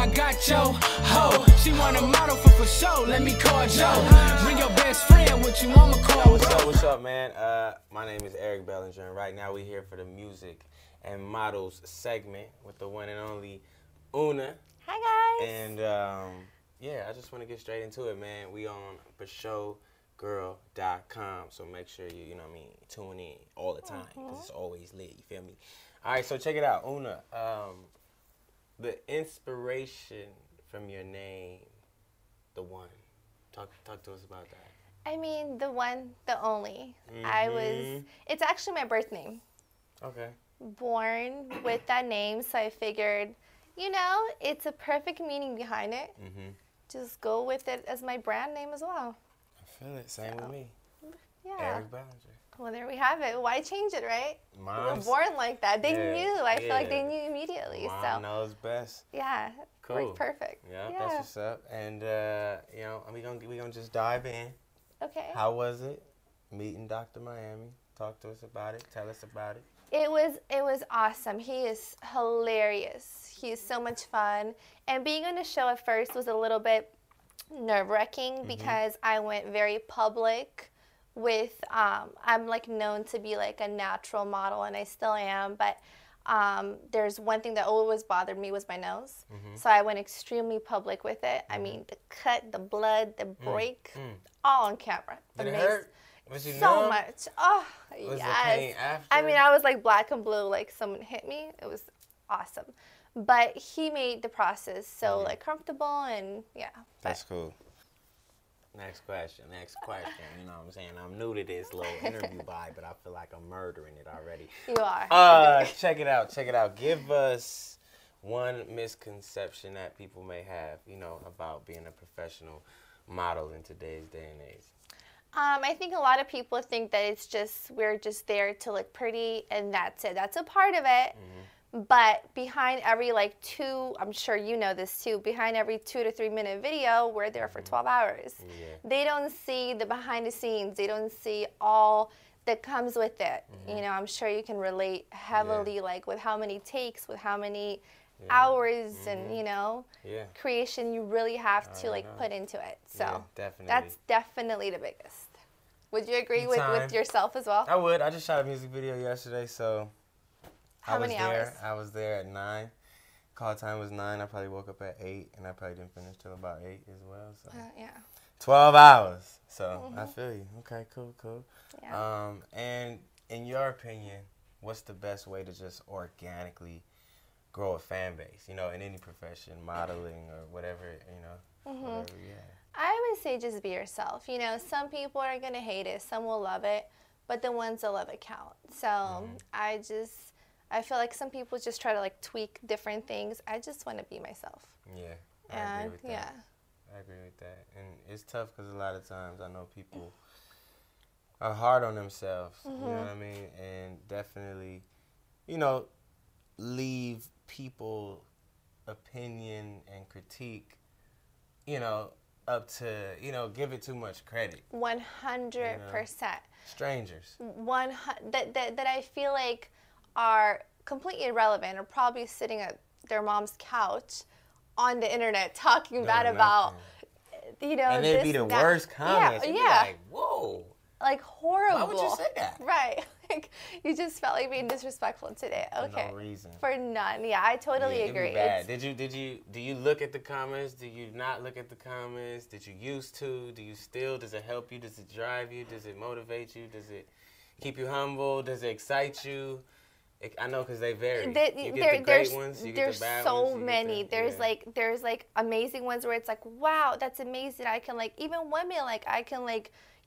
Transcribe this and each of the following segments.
I got your hoe. She want a model for sure. Let me call Joe. Bring your best friend with you. I'ma call. What's up, man? My name is Bellinger, and right now we're here for the music and models segment with the one and only Una. Hi, guys. And yeah, I just want to get straight into it, man. We on BashowGirl.com, so make sure you know what I mean, tune in all the time because it's always lit. You feel me? All right, so check it out, Una. The inspiration from your name, the one. Talk to us about that. I mean, the one, the only. It's actually my birth name. Okay. Born with that name, so I figured, you know, it's a perfect meaning behind it. Just go with it as my brand name as well. I feel it. Same with me. Yeah. Eric Bellinger. Well, there we have it. Why change it, right? Mom's, we were born like that. They knew. I feel like they knew immediately. Mom knows best. Yeah. Cool. Worked perfect. Yeah, that's what's up. And you know, we gonna just dive in. Okay. How was it meeting Dr. Miami? Talk to us about it. Tell us about it. It was awesome. He is hilarious. He's so much fun. And being on the show at first was a little bit nerve-wracking because I went very public with, I'm like known to be like a natural model, and I still am, but there's one thing that always bothered me was my nose. So I went extremely public with it. I mean, the cut, the blood, the break, all on camera. Did it hurt? Was you so numb? much. Oh, Was yes. the pain after? I mean, I was like black and blue, like someone hit me. It was awesome. But he made the process so like comfortable, and yeah. That's cool. Next question. You know what I'm saying? I'm new to this little interview vibe, but I feel like I'm murdering it already. You are. Check it out. Give us one misconception that people may have, you know, about being a professional model in today's day and age. I think a lot of people think that we're just there to look pretty and that's it. That's a part of it. But behind every I'm sure you know this too, behind every 2 to 3 minute video, we're there for 12 hours. They don't see the behind the scenes. They don't see all that comes with it. You know, I'm sure you can relate heavily with how many takes, with how many hours and, you know, creation you really have to put into it. So that's definitely the biggest. Would you agree with yourself as well? I would. I just shot a music video yesterday, so how many hours? I was there at 9. Call time was 9. I probably woke up at 8, and I probably didn't finish till about 8 as well. So 12 hours. So I feel you. Okay, cool. Yeah. And in your opinion, what's the best way to just organically grow a fan base? You know, in any profession, modeling or whatever. You know, whatever. Yeah. I would say just be yourself. You know, some people are gonna hate it, some will love it, but the ones that love it count. So I feel like some people just try to tweak different things. I just want to be myself. Yeah, I agree with that. I agree with that. And it's tough because a lot of times I know people are hard on themselves, you know what I mean? And definitely, you know, leave people opinion and critique, you know, up to, you know, give it too much credit. 100%. Strangers. That I feel like are completely irrelevant, or probably sitting at their mom's couch on the internet talking bad about, you know, and it'd be the worst comments. Yeah. Like, whoa. Like horrible. Why would you say that? Right. Like you just felt like being disrespectful today. Okay. For no reason. For none. Yeah, I totally agree. Bad. Do you look at the comments? Do you not look at the comments? Did you used to? Do you still? Does it help you? Does it drive you? Does it motivate you? Does it keep you humble? Does it excite you? I know because they vary. You get the great ones, you get the bad ones. There's so many. There's like amazing ones where it's like, wow, that's amazing. I can even women, I can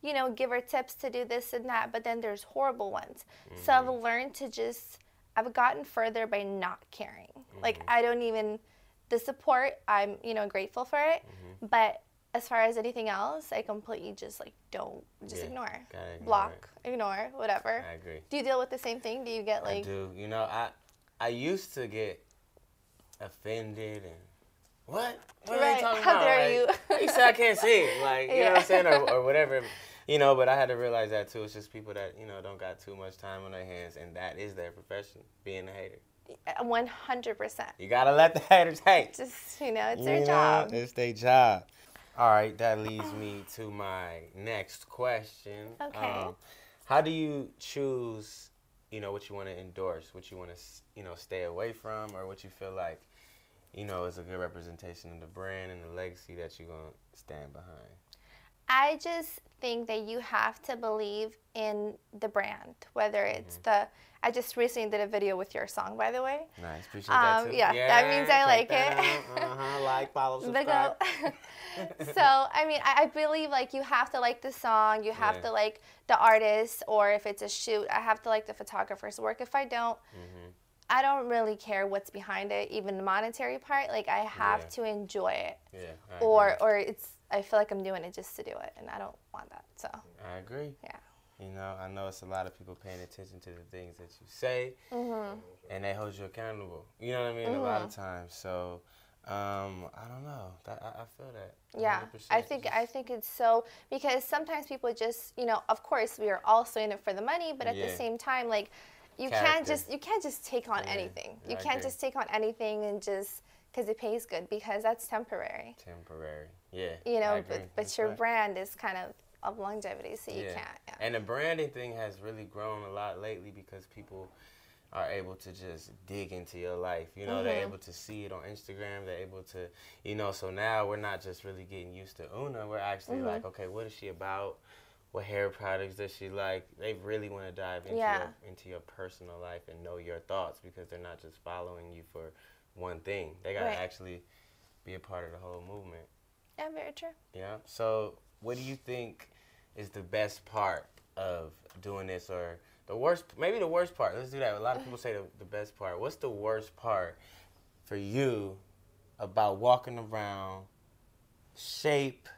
you know, give her tips to do this and that, but then there's horrible ones. So I've learned to I've gotten further by not caring. I don't even, the support, I'm, you know, grateful for it, but as far as anything else, I completely just don't, ignore. Block, ignore, whatever. I agree. Do you deal with the same thing? Do you get I do. You know, I used to get offended and, what are you talking How about? dare you? You said I can't sing. You know what I'm saying? Or whatever. You know, but I had to realize that too. It's just people that, you know, don't got too much time on their hands, and that is their profession, being a hater. 100%. You gotta let the haters hate. Just, it's their job. It's their job. All right, that leads me to my next question. Okay. How do you choose, what you want to endorse, what you want to, stay away from, or what you feel like, is a good representation of the brand and the legacy that you're going to stand behind? I just think that you have to believe in the brand, whether it's I just recently did a video with your song, by the way. Nice, appreciate that too. Yeah, that means I like it. Like, follow, subscribe. So, I believe, you have to like the song, you have to like the artist, or if it's a shoot, I have to like the photographer's work. If I don't, I don't really care what's behind it, even the monetary part. I have to enjoy it. Yeah, or I feel like I'm doing it just to do it, and I don't want that. So I agree. Yeah. I know it's a lot of people paying attention to the things that you say, and they hold you accountable. You know what I mean? A lot of times. So I don't know. I feel that. 100%. Yeah, I think it's so, because sometimes people just, of course we are also in it for the money, but at the same time, you can't just take on anything. You can't just take on anything and just because it pays good, because that's temporary. Yeah. But your brand is kind of longevity, so you can't. Yeah. And the branding thing has really grown a lot lately because people are able to just dig into your life. They're able to see it on Instagram. They're able to, so now we're not just really getting used to Una. We're actually like, okay, what is she about? What hair products does she like? They really want to dive into your personal life and know your thoughts, because they're not just following you for one thing. They got to actually be a part of the whole movement. Yeah, very true. Yeah. So what do you think is the best part of doing this, or the worst, maybe the worst part? Let's do that. A lot of people say the best part. What's the worst part for you about walking around, shape,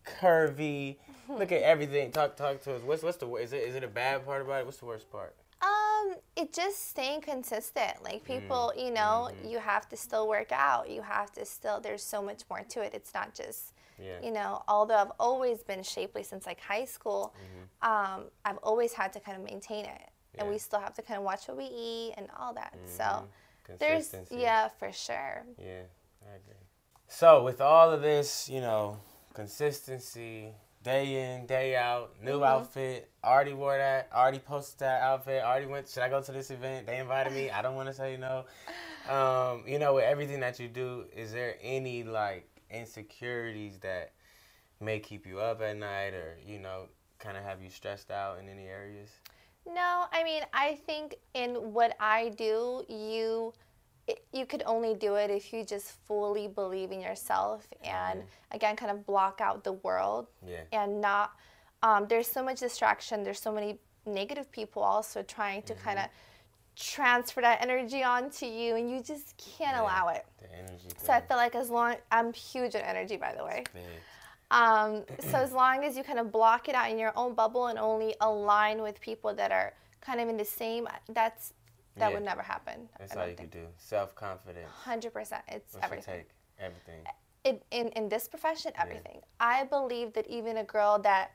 curvy, look at everything, talk to us. What's is it a bad part about it? What's the worst part? It just staying consistent. People, you have to still work out. You have to still, there's so much more to it. It's not just, although I've always been shapely since high school, I've always had to kind of maintain it. And we still have to kind of watch what we eat and all that. So there's, for sure. Yeah, I agree. So with all of this, consistency, day in, day out, new outfit, already wore that, already posted that outfit, already went, should I go to this event? They invited me, I don't want to say no. With everything that you do, is there any insecurities that may keep you up at night, or, kind of have you stressed out in any areas? No, I think in what I do, you could only do it if you just fully believe in yourself and, again, kind of block out the world. And not, there's so much distraction. There's so many negative people also trying to kind of transfer that energy onto you, and you just can't allow it. The energy thing. So I feel like I'm huge on energy, by the way. So as long as you kind of block it out in your own bubble and only align with people that are kind of in the same, that would never happen. That's all you could do. Self-confidence. 100%. It's everything. Everything. In this profession, everything. I believe that even a girl that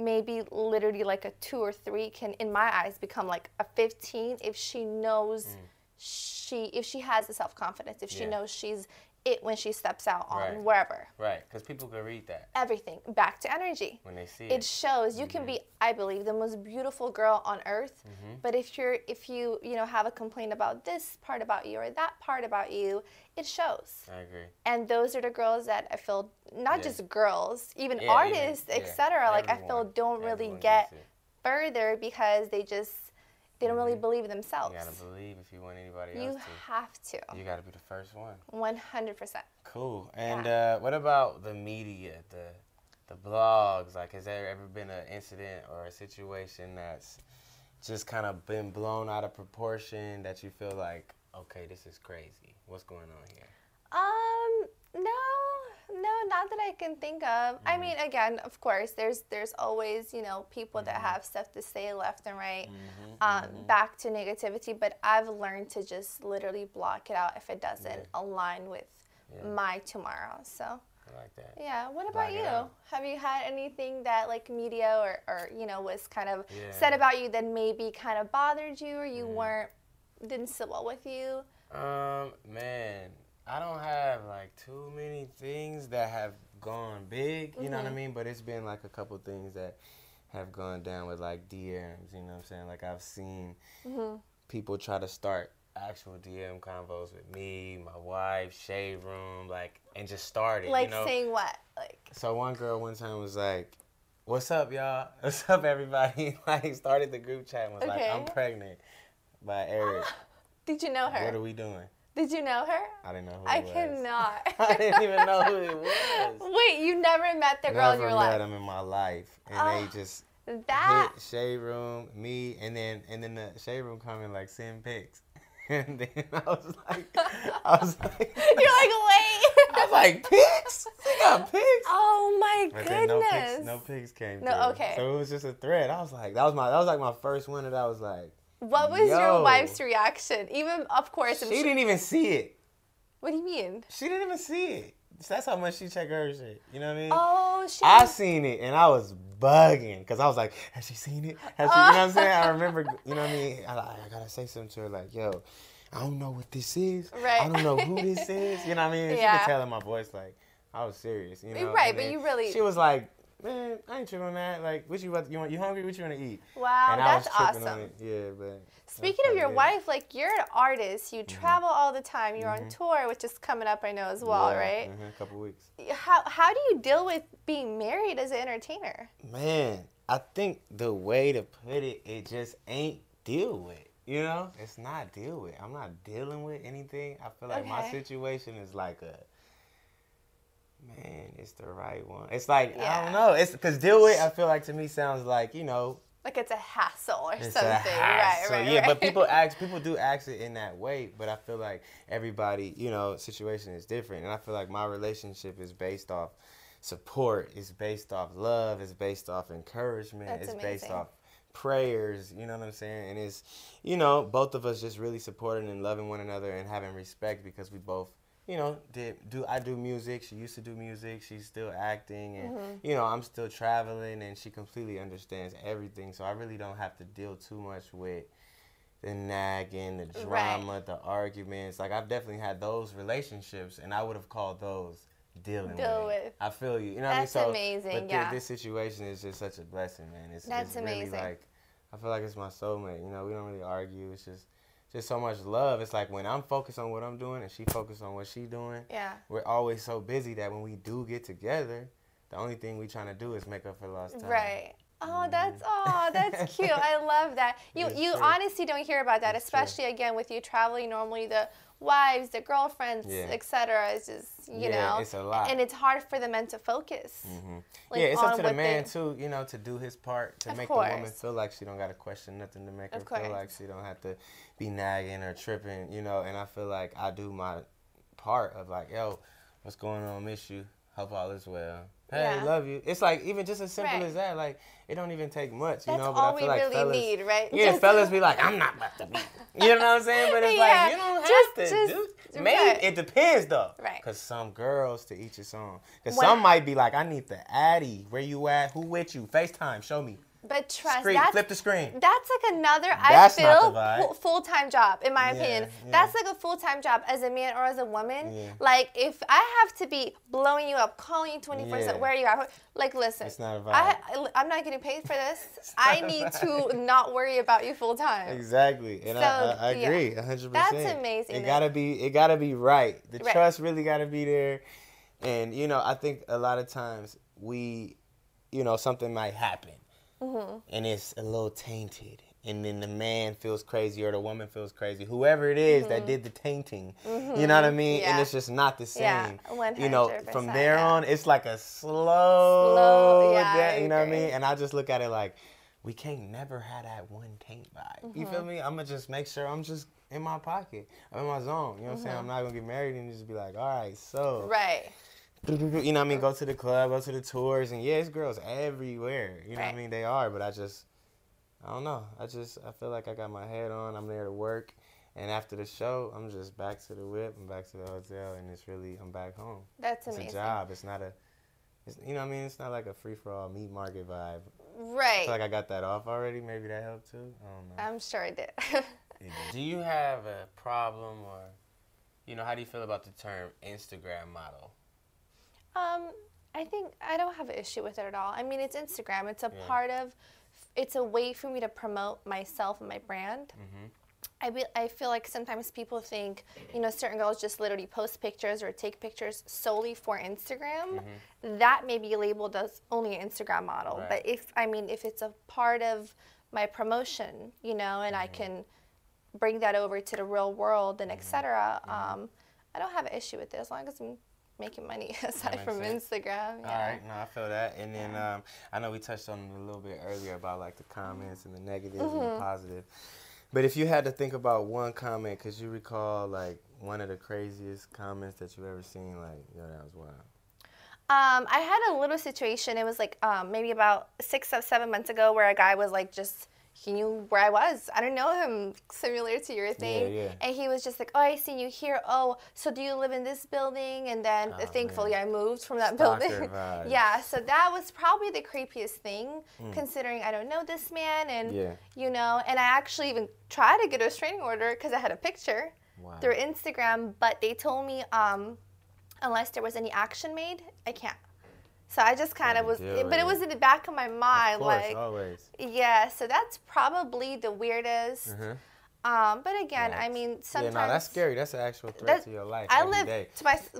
maybe literally a 2 or 3 can, in my eyes, become a 15 if she knows if she has the self-confidence, if she knows she's it when she steps out on wherever. Right, because people can read that. Everything. Back to energy. When they see it. It shows. You can be, I believe, the most beautiful girl on earth, but if you have a complaint about this part about you or that part about you, it shows. I agree. And those are the girls that I feel, not just girls, even artists, etc. I feel don't really get further because they don't really believe in themselves. You gotta believe if you want anybody else to. You have to. You gotta be the first one. 100%. Cool. And what about the media, the blogs? Has there ever been an incident or a situation that's just kind of been blown out of proportion that you feel like, okay, this is crazy? What's going on here? No, not that I can think of. Again, of course, there's always, people that have stuff to say left and right, back to negativity, but I've learned to just literally block it out if it doesn't align with my tomorrow, so. I like that. Yeah, what about you? Have you had anything that media or was kind of said about you that maybe kind of bothered you or you didn't sit well with you? Man, I don't have like too many things that have gone big, you know what I mean? But it's been like a couple things that have gone down with like DMs, you know what I'm saying? Like I've seen people try to start actual DM convos with me, my wife, shade room, like, and just started, Like you know? saying what? Like. So one girl one time was like, "What's up, y'all? What's up, everybody?" Like started the group chat and was like, "I'm pregnant by Eric." Did you know her? What are we doing? Did you know her? I didn't know who I it was. cannot. I didn't even know who it was. Wait, you never met the girl in your life? Never met them in my life, and they just that hit shade room, me, and then the shade room comment like send pics, and then I was like, you're like, wait. I was like, pics? They got pics? Oh my But goodness. then no pics came through. Okay. So it was just a thread. I was like, that was like my first one that I was like, what was your wife's reaction? Even, of course, she didn't even see it. What do you mean? She didn't even see it. That's how much she checked her shit. You know what I mean? Oh, I seen it and I was bugging because I was like, has she seen it? Has she? You know what I'm saying? I remember, you know what I mean? I gotta say something to her like, yo, I don't know what this is. Right. I don't know who this is. You know what I mean? Yeah. She could tell in my voice like I was serious. You know? Right, but you really. She was like, man, I ain't tripping on that. Like, what you hungry? What you want to eat? Wow, and that's I was tripping awesome. on it. Yeah, but. Speaking of your wife, like you're an artist, you travel all the time, you're on tour, which is coming up, I know as well, right? A couple weeks. How do you deal with being married as an entertainer? Man, I think the way to put it, it just ain't deal with. You know, it's not deal with. I'm not dealing with anything. I feel like my situation is like man, it's the right one. It's like I don't know. It's because deal with. I feel like to me sounds like like it's a hassle or it's something. A hassle. Right. Yeah, but people do ask it in that way. But I feel like everybody, situation is different. And I feel like my relationship is based off support. It's based off love. It's based off encouragement. That's amazing. Based off prayers. You know what I'm saying? And it's, both of us just really supporting and loving one another and having respect because we both, I do music. She used to do music. She's still acting, and I'm still traveling, and she completely understands everything. So I really don't have to deal too much with the nagging, the drama, the arguments. Like I've definitely had those relationships, and I would have called those dealing with. I feel you. You know what I mean? So amazing. But this situation is just such a blessing, man. It's amazing. Really like I feel like it's my soulmate. We don't really argue. It's just so much love. It's like when I'm focused on what I'm doing and she focused on what she's doing, we're always so busy that when we do get together, the only thing we trying to do is make up for lost time. Right. Oh, that's cute. I love that. You honestly don't hear about that, especially again with you traveling. Normally the wives, the girlfriends, etc. is just it's a lot, and it's hard for the men to focus. Like, it's up to the man too, to do his part to make the woman feel like she don't got to question nothing, to make her feel like she don't have to be nagging or tripping, And I feel like I do my part of like, yo, what's going on? Miss you. Hope all is well. Hey, love you. It's like even just as simple as that. Like it don't even take much, That's But all I feel we like really fellas, need, right? Yeah, fellas be like, I'm not about to be. You know what I'm saying? But it's like you don't have to. Maybe it depends though. Right. Cause some girls to each his own. Cause some might be like, I need the Addy. Where you at? Who with you? FaceTime. Show me. But trust, flip the screen. That's like another, That's I feel, full-time job, in my opinion. Yeah. That's like a full-time job as a man or as a woman. Yeah. Like, if I have to be blowing you up, calling you 24/7, where are you at? Like, listen, it's not a vibe. I'm not getting paid for this. I need to not worry about you full-time. Exactly. And I agree, 100%. That's amazing. It gotta be right. The trust really gotta be there. And, I think a lot of times something might happen. And it's a little tainted, and then the man feels crazy or the woman feels crazy, whoever it is that did the tainting, you know what I mean? And it's just not the same. 100%, from there on, it's like a slow down, you know what I mean? And I just look at it like, we can't never have that one taint vibe. You feel me? I'm gonna just make sure I'm just in my pocket, I'm in my zone. You know what I'm saying? I'm not gonna get married and just be like, all right, so. Right. You know what I mean? Go to the club, go to the tours, and it's girls everywhere. You know what I mean? They are, but I don't know. I feel like I got my head on. I'm there to work, and after the show, I'm just back to the whip and back to the hotel, and I'm back home. That's amazing. It's a job. It's not you know what I mean? It's not like a free-for-all meat market vibe. Right. I feel like I got that off already. Maybe that helped too. I don't know. I'm sure it did. Do you have a problem, or, you know, how do you feel about the term Instagram model? I think I don't have an issue with it at all. I mean, it's Instagram. It's a part of, it's a way for me to promote myself and my brand. I feel like sometimes people think, you know, certain girls just literally post pictures or take pictures solely for Instagram. That may be labeled as only an Instagram model. But if it's a part of my promotion, you know, and I can bring that over to the real world and etc. I don't have an issue with it as long as I'm making money aside from Instagram. All right, no, I feel that. And then I know we touched on it a little bit earlier about like the comments and the negatives and the positive. But if you had to think about one comment, could you recall like one of the craziest comments that you've ever seen? Like, yo, that was wild. I had a little situation. It was like maybe about 6 or 7 months ago where a guy was like he knew where I was. I don't know him, similar to your thing. And he was just like, oh, I see you here. Oh, so do you live in this building? And then thankfully I moved from that building. Yeah, so that was probably the creepiest thing, considering I don't know this man. And, you know, and I actually even tried to get a restraining order because I had a picture through Instagram. But they told me unless there was any action made, I can't. So I just kind of was, but it was in the back of my mind, of course, like, always. Yeah. So that's probably the weirdest. But again, I mean, sometimes. Yeah, no, that's scary. That's an actual threat to your life. I live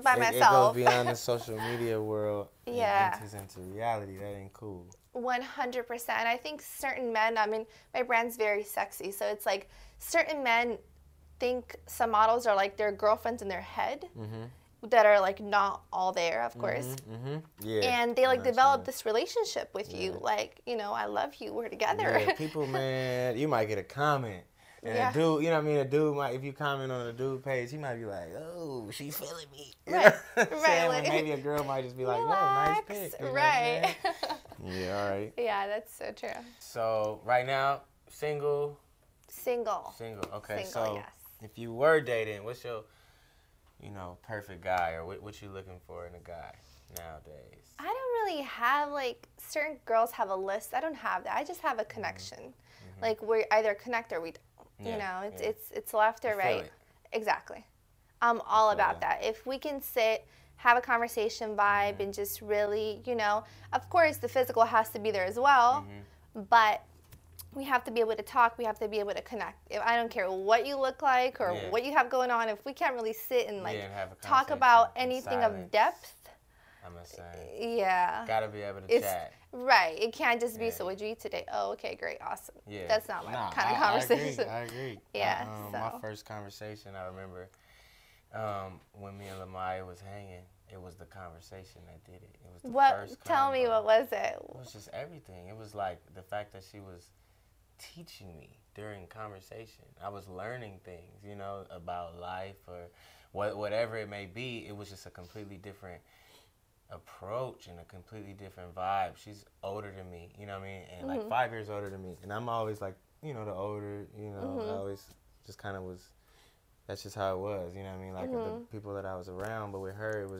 by myself. It goes beyond the social media world. And enters into reality. That ain't cool. 100%. I think certain men. I mean, my brand's very sexy, so it's like certain men think some models are like their girlfriends in their head. That are like not all there, of course. And they like develop this relationship with you, like, you know, I love you, we're together. People, man, you might get a comment, and a dude, you know what I mean, a dude might, if you comment on a dude page, he might be like, oh, she's feeling me. Like, maybe a girl might just be like, relax. Oh, nice pic. Yeah, all right. Yeah, that's so true. So right now, single. Okay, so if you were dating, what's your, you know, perfect guy, or what you looking for in a guy nowadays? I don't really have, like, certain girls have a list. I don't have that. I just have a connection. Like, we either connect or we don't. You know, it's left or right. Exactly. I'm all about that. If we can sit, have a conversation vibe, and just really, you know, of course the physical has to be there as well, but we have to be able to talk. We have to be able to connect. If I don't care what you look like or what you have going on, if we can't really sit and like talk about anything of depth, I'm gonna say, gotta be able to chat. Right. It can't just be, so what'd you eat today? Oh, okay, great, awesome. That's not my kind of conversation. I agree. Yeah. My first conversation, I remember when me and Lamaya was hanging. It was the conversation that did it. It was the first. Tell me, what was it? It was just everything. It was like the fact that she was teaching me during conversation. I was learning things, you know, about life or whatever it may be. It was just a completely different approach and a completely different vibe. She's older than me, you know what I mean? And like 5 years older than me. And I'm always like, you know, the older, you know, I always just kind of was, that's just how it was, you know what I mean? Like the people that I was around, but with her, it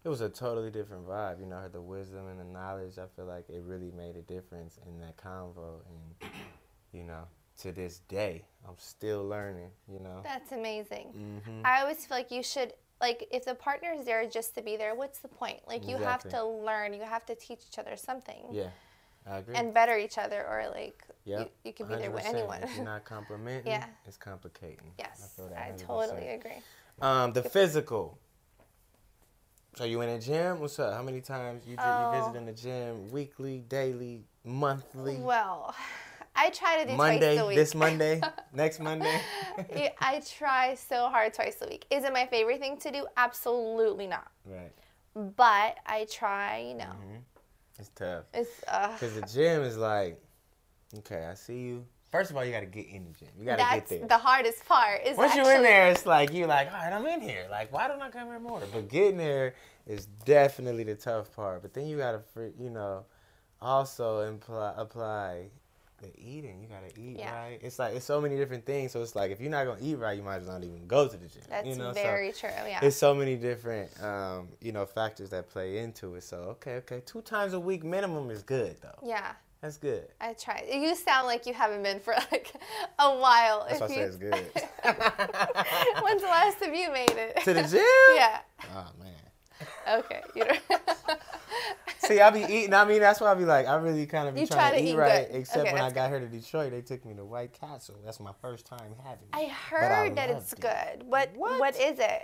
was a totally different vibe, you know, the wisdom and the knowledge. I feel like it really made a difference in that convo. And, you know, to this day, I'm still learning, you know. That's amazing. I always feel like you should, like, if the partner is there just to be there, what's the point? Like, you have to learn. You have to teach each other something. Yeah, I agree. And better each other, or, like, you can be 100%. there with anyone. If you're not complimenting, it's complicating. Yes, I feel that, I totally agree. The physical. So you in a gym? What's up? How many times you visit in the gym? Weekly, daily, monthly? Well, I try to do Monday, twice a week. this Monday, next Monday? I try so hard twice a week. Is it my favorite thing to do? Absolutely not. Right. But I try, you know. It's tough. It's because the gym is like, okay, I see you. First of all, you got to get in the gym. You got to get there. That's the hardest part. Once you're in there, it's like, you're like, all right, I'm in here. Like, why don't I come here more? But getting there is definitely the tough part. But then you got to, you know, also apply the eating. You got to eat right. It's like, it's so many different things. So it's like, if you're not going to eat right, you might as well not even go to the gym. That's you know? very true, yeah. There's so many different, you know, factors that play into it. So, okay. 2 times a week minimum is good, though. Yeah. That's good. I try. You sound like you haven't been for like a while. That's why I say it's good. When's the last time you made it? To the gym? Yeah. Oh, man. Okay. You know. See, I be eating. I mean, that's why I be like, I really kind of be trying to eat right. Good. Except okay, when I got here to Detroit, they took me to White Castle. That's my first time having it. I heard that it's good. What is it?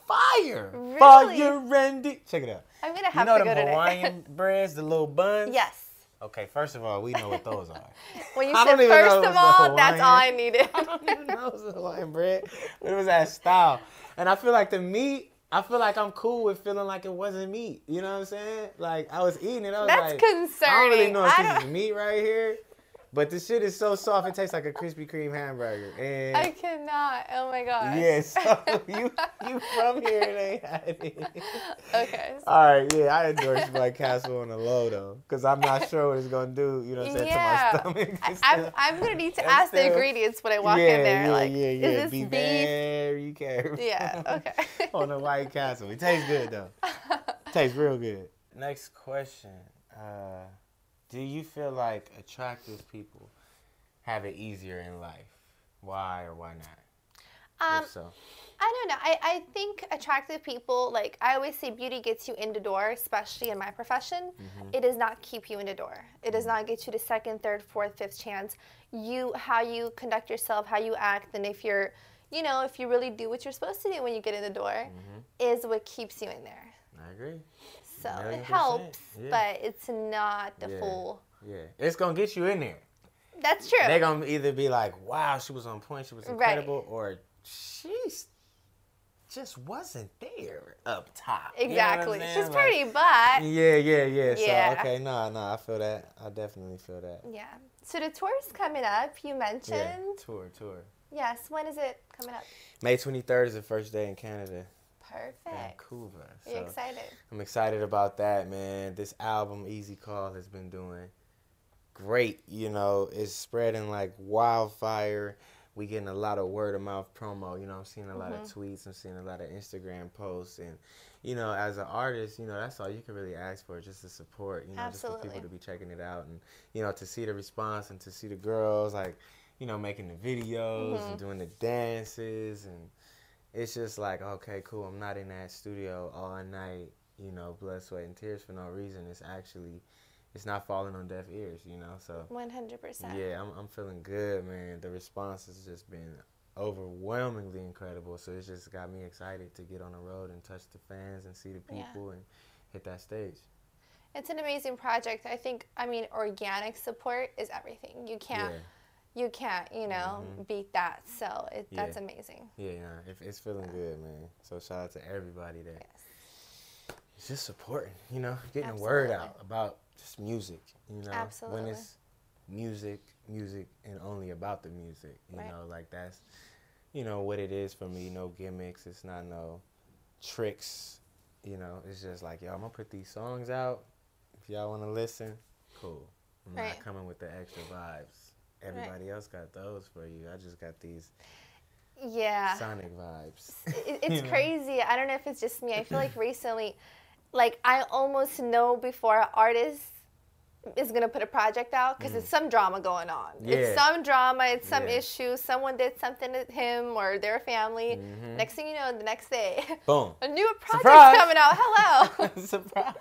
Fire! Really? Fire, Randy. Check it out. I'm gonna have to go to the Hawaiian breads, the little buns? Yes. Okay, first of all, we know what those are. When you said first of all, that's all I needed. I don't even know it was a Hawaiian bread. It was that style. And I feel like the meat, I feel like I'm cool with feeling like it wasn't meat. You know what I'm saying? Like, I was eating it. I was that's like, concerning. I don't really know if this is meat right here. But the shit is so soft, it tastes like a Krispy Kreme hamburger. And I cannot. Oh my gosh. yeah, so you from here and ain't had it. Okay. All right, yeah, I endorse White Castle on the low though, because I'm not sure what it's gonna do. You know what I'm saying, to my stomach. I'm gonna need to ask the ingredients when I walk in there. Yeah. Is this Be beef? very careful. Yeah. Okay. On the White Castle, it tastes good though. Tastes real good. Next question. Do you feel like attractive people have it easier in life? Why or why not? If so. I don't know. I think attractive people, like I always say, beauty gets you in the door, especially in my profession. Mm-hmm. It does not keep you in the door. It does not get you the second, third, fourth, fifth chance. How you conduct yourself, how you act, and if you're, if you really do what you're supposed to do when you get in the door, is what keeps you in there. I agree. So it helps, but it's not the full. Yeah, it's gonna get you in there. That's true. They're gonna either be like, "Wow, she was on point, she was incredible," or "She just wasn't there up top." Exactly. You know She's pretty, but yeah. So okay, no, I feel that. I definitely feel that. Yeah. So the tour's coming up. You mentioned. Yeah, tour. Yes. When is it coming up? May 23rd is the first day in Canada. Perfect. Vancouver. So you're excited? I'm excited about that, man. This album, Easy Call, has been doing great. It's spreading like wildfire. We getting a lot of word of mouth promo. I'm seeing a lot of tweets. I'm seeing a lot of Instagram posts. And, as an artist, that's all you can really ask for, just the support, just for people to be checking it out. And, to see the response and to see the girls, like, making the videos and doing the dances. And it's just like, okay, cool. I'm not in that studio all night, blood, sweat, and tears for no reason. It's not falling on deaf ears, so 100%. Yeah, I'm feeling good, man. The response has just been overwhelmingly incredible, so it's just got me excited to get on the road and touch the fans and see the people and hit that stage. It's an amazing project. I mean, organic support is everything. You can't beat that. So that's amazing. Yeah, it's feeling good, man. So shout out to everybody that is just supporting, getting the word out about just music, Absolutely. When it's music, and only about the music, like that's, what it is for me. No gimmicks. It's not no tricks. It's just like, yo, I'm gonna put these songs out. If y'all want to listen, cool. I'm not coming with the extra vibes. Everybody else got those for you. I just got these sonic vibes. It's crazy. I don't know if it's just me. I feel like recently, like I almost know before an artist is going to put a project out because it's some drama going on. Yeah. It's some drama. It's some issue. Someone did something to him or their family. Next thing you know, the next day, boom, a new project's coming out. Hello. Surprise.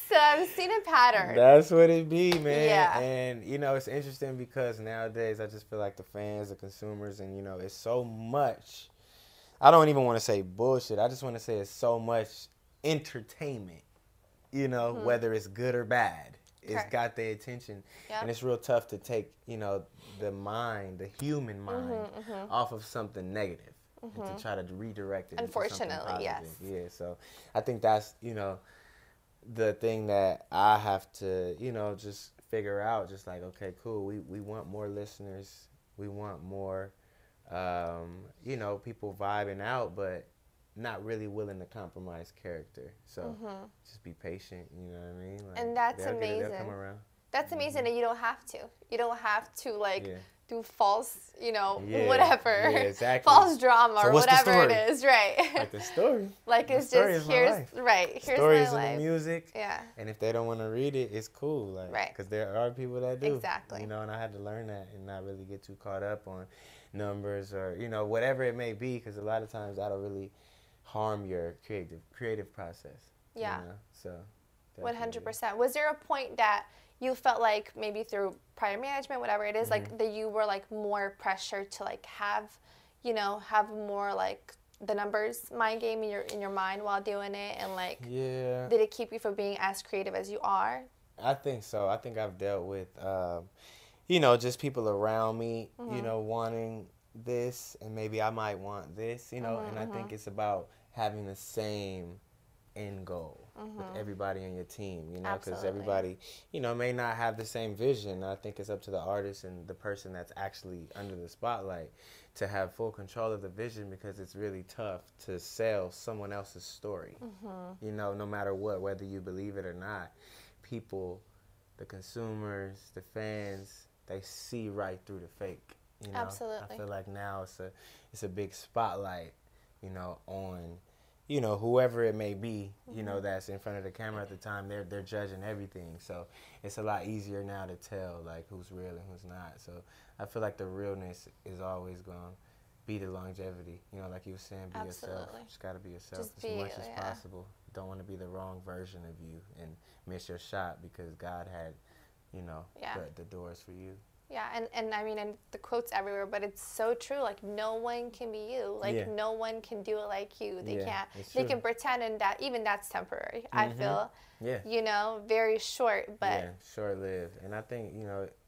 So I've seen a pattern. That's what it be, man. Yeah. And, it's interesting because nowadays I just feel like the fans, the consumers, and, it's so much, I don't even want to say bullshit. I just want to say it's so much entertainment, whether it's good or bad. It's got their attention, and it's real tough to take, the mind, the human mind, off of something negative and to try to redirect it. Unfortunately, into something yes. Yeah, so I think that's, the thing that I have to, just figure out. Just like, okay, cool. We want more listeners. We want more, people vibing out, but not really willing to compromise character. So just be patient, you know what I mean? Like, and that's amazing. They'll come around. That's amazing that you don't have to. You don't have to do false, whatever. Yeah, exactly. False drama so or whatever it is, right? Like the story. Like it's just here's the here's stories my in life. the music. Yeah. And if they don't want to read it, it's cool. Like, right. Because there are people that do. Exactly. And I had to learn that and not really get too caught up on numbers or whatever it may be, because a lot of times that'll really harm your creative process. Yeah. So. 100%. Was there a point that you felt like maybe through prior management, whatever it is, like that you were like more pressured to like have more like the numbers mind game in your mind while doing it, and like did it keep you from being as creative as you are? I think so. I think I've dealt with just people around me, wanting this, and maybe I might want this, and I think it's about having the same end goal with everybody on your team, because everybody, may not have the same vision. I think it's up to the artist and the person that's actually under the spotlight to have full control of the vision, because it's really tough to sell someone else's story, no matter what, whether you believe it or not. People, the consumers, the fans, they see right through the fake, Absolutely. I feel like now it's a big spotlight, on whoever it may be, that's in front of the camera at the time. They're judging everything. So it's a lot easier now to tell, like, who's real and who's not. So I feel like the realness is always going to be the longevity. Like you were saying, be yourself. Just got to be yourself as much as possible. Don't want to be the wrong version of you and miss your shot because God had, the doors for you. Yeah, and I mean, and the quotes everywhere, but it's so true. Like, no one can be you. Like, no one can do it like you. They can't. They can pretend, and that even that's temporary. I feel. Yeah. Very short, but short-lived. And I think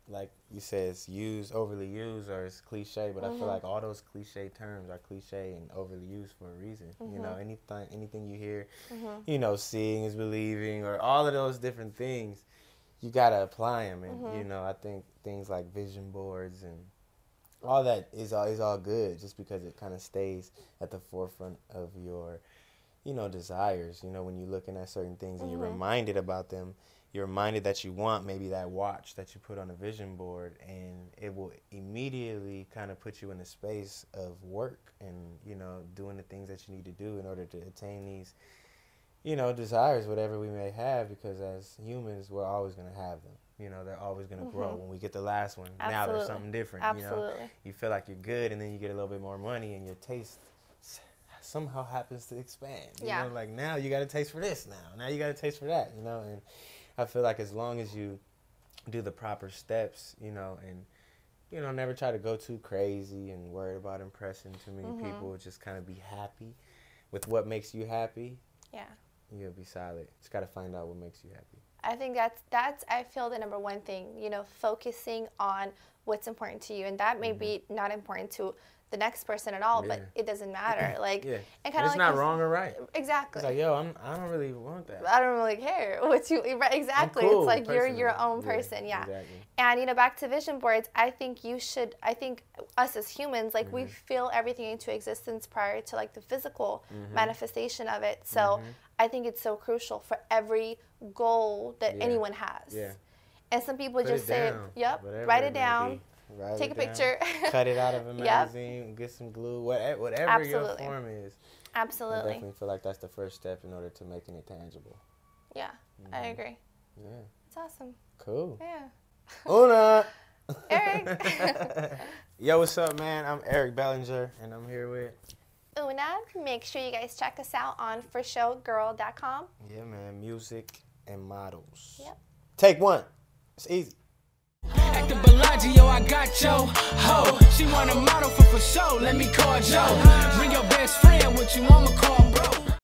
like you said, it's overly used, or it's cliche. But I feel like all those cliche terms are cliche and overly used for a reason. Anything you hear, seeing is believing, or all of those different things. You gotta apply them, and I think things like vision boards and all that is all good, just because it kind of stays at the forefront of your, desires. When you're looking at certain things and you're reminded about them, you're reminded that you want maybe that watch that you put on a vision board, and it will immediately kind of put you in a space of work and doing the things that you need to do in order to attain these. Desires, whatever we may have, because as humans, we're always going to have them. They're always going to grow. When we get the last one, now there's something different. Absolutely. You feel like you're good, and then you get a little bit more money, and your taste somehow happens to expand. You know, like now you got a taste for this now you got a taste for that, and I feel like as long as you do the proper steps, and never try to go too crazy and worry about impressing too many people, just kind of be happy with what makes you happy. Yeah. You'll be solid. Just got to find out what makes you happy. I think that's I feel the number one thing, focusing on what's important to you. And that may be not important to the next person at all, but it doesn't matter. Like, and kind of it's not wrong or right. Exactly. It's like, I don't really want that. I don't really care what you, exactly. I'm cool, it's like personally. You're your own person. Exactly. And, back to vision boards, I think us as humans, like we feel everything into existence prior to like the physical manifestation of it. So I think it's so crucial for every goal that anyone has. Yeah. And some people just say, write it down. Take a picture. Cut it out of a magazine. Get some glue. Whatever your form is. Absolutely. I definitely feel like that's the first step in order to making it tangible. Yeah, I agree. Yeah. It's awesome. Cool. Yeah. Una. Eric. Yo, what's up, man? I'm Eric Bellinger, and I'm here with Una. Make sure you guys check us out on forshowgirl.com. Yeah, man. Music and models. Yep. Take one. It's easy. At the Bellagio, I got yo ho. She want a model for show. Let me call Joe. Bring your best friend, what you want me call bro.